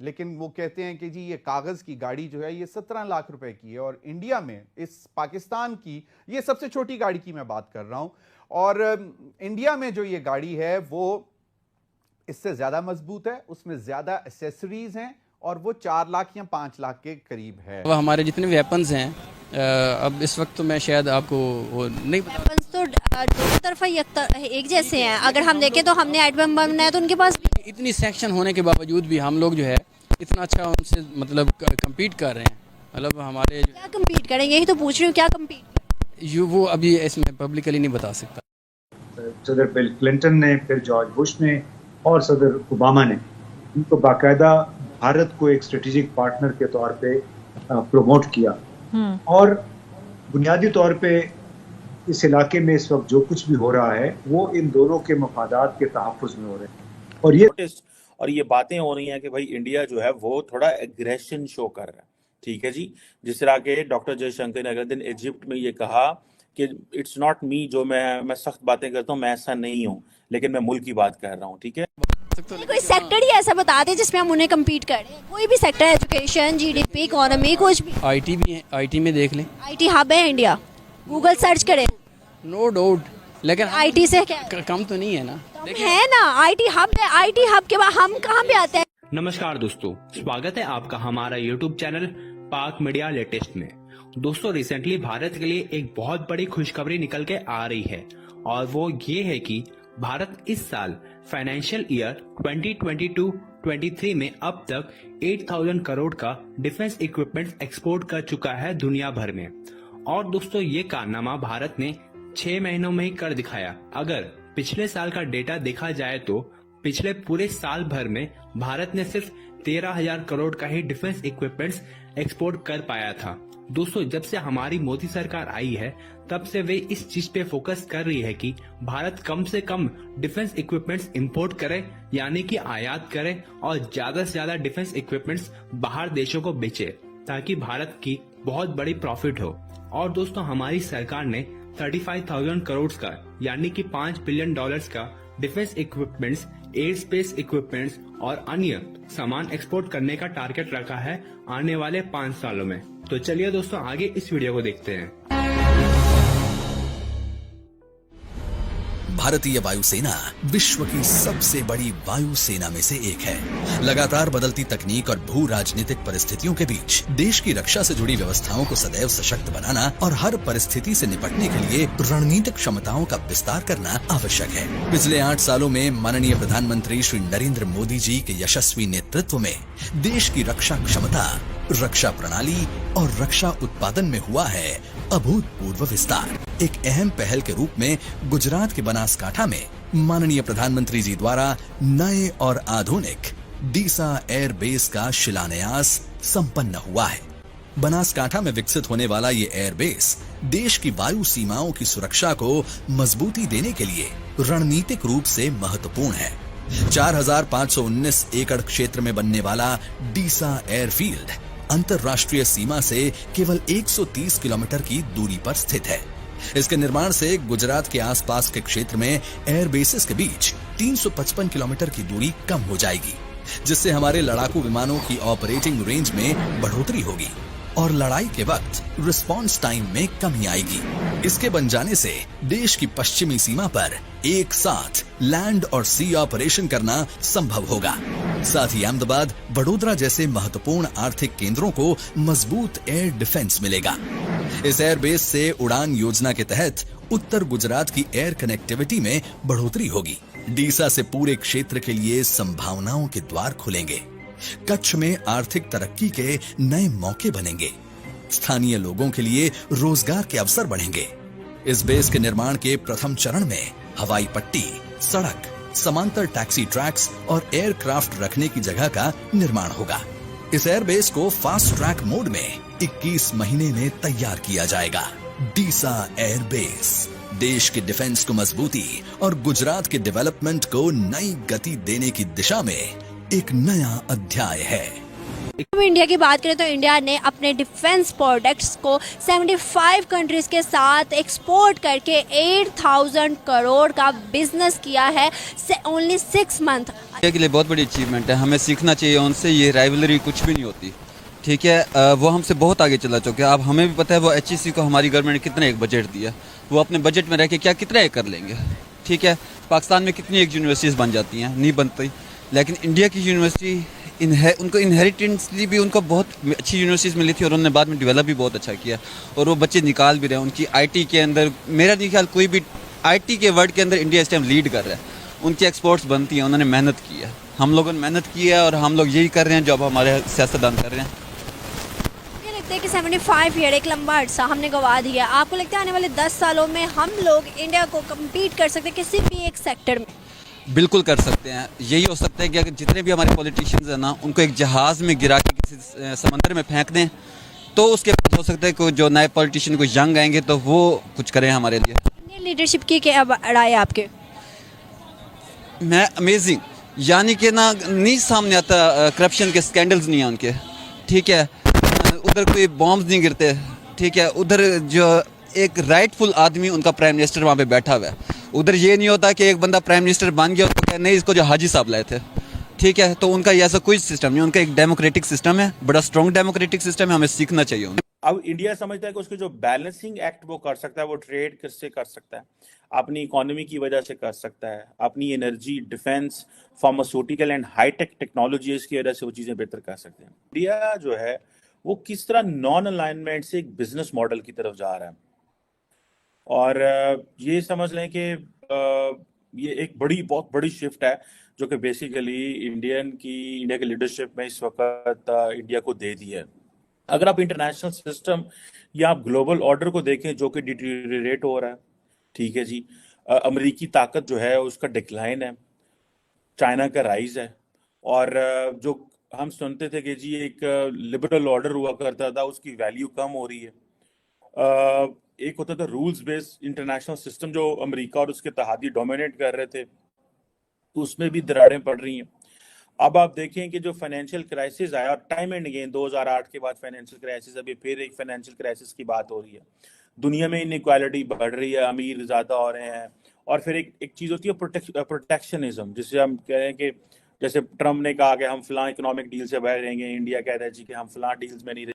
लेकिन वो कहते हैं कि जी ये कागज़ की गाड़ी जो है ये 17 लाख रुपए की है, और इंडिया में इस पाकिस्तान की ये सबसे छोटी गाड़ी की मैं बात कर रहा हूं, और इंडिया में जो ये गाड़ी है वो इससे ज़्यादा मजबूत है, उसमें ज़्यादा एसेसरीज हैं, और वो 4 लाख या 5 लाख के करीब है। अब हमारे जितने वेपन्स हैं, अब इस वक्त तो मैं शायद आपको वो नहीं बता। वेपन्स तो दोनों तरफा एक जैसे हैं। अगर हम देखें तो हमने एटम बम बनाया तो उनके पास भी इतनी सेक्शन होने के बावजूद भी हम लोग जो है इतना अच्छा उनसे मतलब कम्पीट कर रहे हैं। मतलब हमारे क्या कम्पीट करेंगे, यही तो पूछ रही हूँ, क्या कम्पीट। वो अभी इसमें पब्लिकली नहीं बता सकता। सदर बिल क्लिंटन ने, फिर जॉर्ज बुश ने और सदर ओबामा ने इनको बाकायदा भारत को एक स्ट्रेटेजिक पार्टनर के तौर पे प्रमोट किया, और बुनियादी तौर पे इस इलाके में इस वक्त जो कुछ भी हो रहा है वो इन दोनों के मफादात के तहफ़्फ़ुज़ में हो रहे हैं। और ये बातें हो रही हैं कि भाई इंडिया जो है वो थोड़ा एग्रेशन शो कर रहा है, ठीक है जी। जिस तरह के डॉक्टर जयशंकर ने अगले दिन इजिप्ट में ये कहा कि इट्स नॉट मी, जो मैं सख्त बातें करता हूँ, मैं ऐसा नहीं हूँ, लेकिन मैं मुल्क की बात कर रहा हूँ, ठीक है। कोई सेक्टर ही ऐसा बता दे जिसमें हम उन्हें कम्पीट करें, कोई भी सेक्टर, एजुकेशन, जीडीपी, इकोनॉमी, कुछ भी। आईटी भी है, आईटी में देख लें, आईटी हब है इंडिया, गूगल सर्च करें। नो डाउट, लेकिन आईटी से क्या कम तो नहीं है ना। है ना, आईटी हब है। आईटी हब के बाद हम कहाँ पे आते हैं? नमस्कार दोस्तों, स्वागत है आपका हमारा यूट्यूब चैनल पाक मीडिया लेटेस्ट में। दोस्तों, रिसेंटली भारत के लिए एक बहुत बड़ी खुशखबरी निकल के आ रही है, और वो ये है कि भारत इस साल फाइनेंशियल ईयर 2022-23 में अब तक 8000 करोड़ का डिफेंस इक्विपमेंट एक्सपोर्ट कर चुका है दुनिया भर में। और दोस्तों, ये कारनामा भारत ने 6 महीनों में ही कर दिखाया। अगर पिछले साल का डेटा देखा जाए तो पिछले पूरे साल भर में भारत ने सिर्फ 13,000 करोड़ का ही डिफेंस इक्विपमेंट्स एक्सपोर्ट कर पाया था। दोस्तों, जब से हमारी मोदी सरकार आई है तब से वे इस चीज पे फोकस कर रही है कि भारत कम से कम डिफेंस इक्विपमेंट्स इंपोर्ट करे, यानी कि आयात करे, और ज्यादा से ज्यादा डिफेंस इक्विपमेंट्स बाहर देशों को बेचे, ताकि भारत की बहुत बड़ी प्रॉफिट हो। और दोस्तों, हमारी सरकार ने 35,000 करोड़ का यानी कि $5 बिलियन का defence equipments, air space equipments और अन्य सामान एक्सपोर्ट करने का टारगेट रखा है आने वाले 5 सालों में। तो चलिए दोस्तों, आगे इस वीडियो को देखते हैं। भारतीय वायुसेना विश्व की सबसे बड़ी वायुसेना में से एक है। लगातार बदलती तकनीक और भू राजनीतिक परिस्थितियों के बीच देश की रक्षा से जुड़ी व्यवस्थाओं को सदैव सशक्त बनाना और हर परिस्थिति से निपटने के लिए रणनीतिक क्षमताओं का विस्तार करना आवश्यक है। पिछले 8 सालों में माननीय प्रधानमंत्री श्री नरेंद्र मोदी जी के यशस्वी नेतृत्व में देश की रक्षा क्षमता, रक्षा प्रणाली और रक्षा उत्पादन में हुआ है अभूतपूर्व विस्तार। एक अहम पहल के रूप में गुजरात के बनासकांठा में माननीय प्रधानमंत्री जी द्वारा नए और आधुनिक डीसा एयर बेस का शिलान्यास संपन्न हुआ है। बनासकांठा में विकसित होने वाला ये एयर बेस देश की वायु सीमाओं की सुरक्षा को मजबूती देने के लिए रणनीतिक रूप से महत्वपूर्ण है। 4,519 एकड़ क्षेत्र में बनने वाला डीसा एयरफील्ड अंतर्राष्ट्रीय सीमा से केवल 130 किलोमीटर की दूरी पर स्थित है। इसके निर्माण से गुजरात के आसपास के क्षेत्र में एयर बेसेस के बीच 355 किलोमीटर की दूरी कम हो जाएगी, जिससे हमारे लड़ाकू विमानों की ऑपरेटिंग रेंज में बढ़ोतरी होगी और लड़ाई के वक्त रिस्पांस टाइम में कमी आएगी। इसके बन जाने से देश की पश्चिमी सीमा पर एक साथ लैंड और सी ऑपरेशन करना संभव होगा। साथ ही अहमदाबाद, वडोदरा जैसे महत्वपूर्ण आर्थिक केंद्रों को मजबूत एयर डिफेंस मिलेगा। इस एयर बेस से उड़ान योजना के तहत उत्तर गुजरात की एयर कनेक्टिविटी में बढ़ोतरी होगी। डीसा से पूरे क्षेत्र के लिए संभावनाओं के द्वार खुलेंगे। कच्छ में आर्थिक तरक्की के नए मौके बनेंगे। स्थानीय लोगों के लिए रोजगार के अवसर बढ़ेंगे। इस बेस के निर्माण के प्रथम चरण में हवाई पट्टी, सड़क, समांतर टैक्सी ट्रैक्स और एयरक्राफ्ट रखने की जगह का निर्माण होगा। इस एयर बेस को फास्ट ट्रैक मोड में 21 महीने में तैयार किया जाएगा। डीसा एयर बेस देश के डिफेंस को मजबूती और गुजरात के डेवलपमेंट को नई गति देने की दिशा में एक नया अध्याय है। इंडिया की बात करें तो इंडिया ने अपने डिफेंस प्रोडक्ट्स को 75 कंट्रीज के साथ एक्सपोर्ट करके 8,000 करोड़ का बिजनेस किया है ओनली 6 मंथ। इंडिया के लिए बहुत बड़ी अचीवमेंट है, हमें सीखना चाहिए उनसे। ये राइवलरी कुछ भी नहीं होती, ठीक है। वो हमसे बहुत आगे चला चुके हैं। अब हमें भी पता है वो HEC को हमारी गवर्नमेंट ने कितना एक बजट दिया, वो अपने बजट में रह के क्या कितना एक कर लेंगे, ठीक है। पाकिस्तान में कितनी एक यूनिवर्सिटीज़ बन जाती हैं, नहीं बनती, लेकिन इंडिया की यूनिवर्सिटी उनको इनहेरिटेंसली भी उनको बहुत अच्छी यूनिवर्सिटीज़ मिली थी और उन्होंने बाद में डेवलप भी बहुत अच्छा किया और वो बच्चे निकाल भी रहे हैं। उनकी IT के अंदर मेरा नहीं ख्याल कोई भी IT के वर्ल्ड के अंदर इंडिया इस टाइम लीड कर रहा है। उनकी एक्सपोर्ट्स बनती हैं, उन्होंने मेहनत की है, हम लोगों ने मेहनत की है और हम लोग यही कर रहे हैं जो अब हमारे सियासतदान कर रहे हैं। मुझे लगता है कि 75 ईयर एक लंबा अरसा हमने गवा दिया। आपको लगता है आने वाले 10 सालों में हम लोग इंडिया को कम्पीट कर सकते हैं किसी भी एक सेक्टर में? बिल्कुल कर सकते हैं। यही हो सकता है कि अगर जितने भी हमारे पॉलिटिशियंस हैं ना, उनको एक जहाज़ में गिरा के किसी समंदर में फेंक दें तो उसके बाद हो सकता है कि जो नए पॉलिटिशियन को यंग आएंगे तो वो कुछ करें हमारे लिए। इंडियन लीडरशिप की क्या राय है आपके? मैं अमेजिंग, यानी कि ना नहीं सामने आता, करप्शन के स्कैंडल्स नहीं हैं उनके, ठीक है। उधर कोई बॉम्ब्स नहीं गिरते, ठीक है। उधर जो एक राइटफुल आदमी उनका प्राइम मिनिस्टर वहाँ पे बैठा हुआ है। उधर ये नहीं होता कि एक बंदा प्राइम मिनिस्टर बन गया तो कहे नहीं इसको जो हाजी साहब लाए थे, ठीक है। तो उनका ऐसा कोई सिस्टम नहीं, उनका एक डेमोक्रेटिक सिस्टम है, बड़ा स्ट्रॉन्ग डेमोक्रेटिक सिस्टम है, हमें सीखना चाहिए उन्हें। अब इंडिया समझता है कि उसके जो बैलेंसिंग एक्ट वो कर सकता है, वो ट्रेड किससे कर सकता है, अपनी इकोनॉमी की वजह से कर सकता है, अपनी energy, defence, pharmaceutical and hitech technologies की वजह से वो चीजें बेहतर कर सकते हैं। इंडिया जो है वो किस तरह नॉन अलाइनमेंट से एक बिजनेस मॉडल की तरफ जा रहा है और ये समझ लें कि ये एक बहुत बड़ी शिफ्ट है जो कि बेसिकली इंडिया के लीडरशिप में इस वक्त इंडिया को दे दी है। अगर आप इंटरनेशनल सिस्टम या आप ग्लोबल ऑर्डर को देखें जो कि डिटीरियरेट हो रहा है, ठीक है जी, अमेरिकी ताकत जो है उसका डिक्लाइन है, चाइना का राइज है और जो हम सुनते थे कि जी एक लिबरल ऑर्डर हुआ करता था उसकी वैल्यू कम हो रही है। एक होता था रूल्स बेस्ड इंटरनेशनल सिस्टम जो अमेरिका और उसके तहादी डोमिनेट कर रहे थे, तो उसमें भी दरारें पड़ रही हैं। अब आप देखें कि जो फाइनेंशियल क्राइसिस आया और टाइम एंड अगेन 2008 के बाद फाइनेंशियल क्राइसिस, अभी फिर एक फाइनेंशियल क्राइसिस की बात हो रही है। दुनिया में इनइक्वालिटी बढ़ रही है, अमीर ज़्यादा हो रहे हैं और फिर एक चीज़ होती है प्रोटेक्शनिज्म, जिसे हम कह रहे हैं कि जैसे ट्रम्प ने कहा कि हम फलां इकोनॉमिक डील से बाहर रहेंगे, इंडिया कह रहा है जी कि हम फलां डील्स में नहीं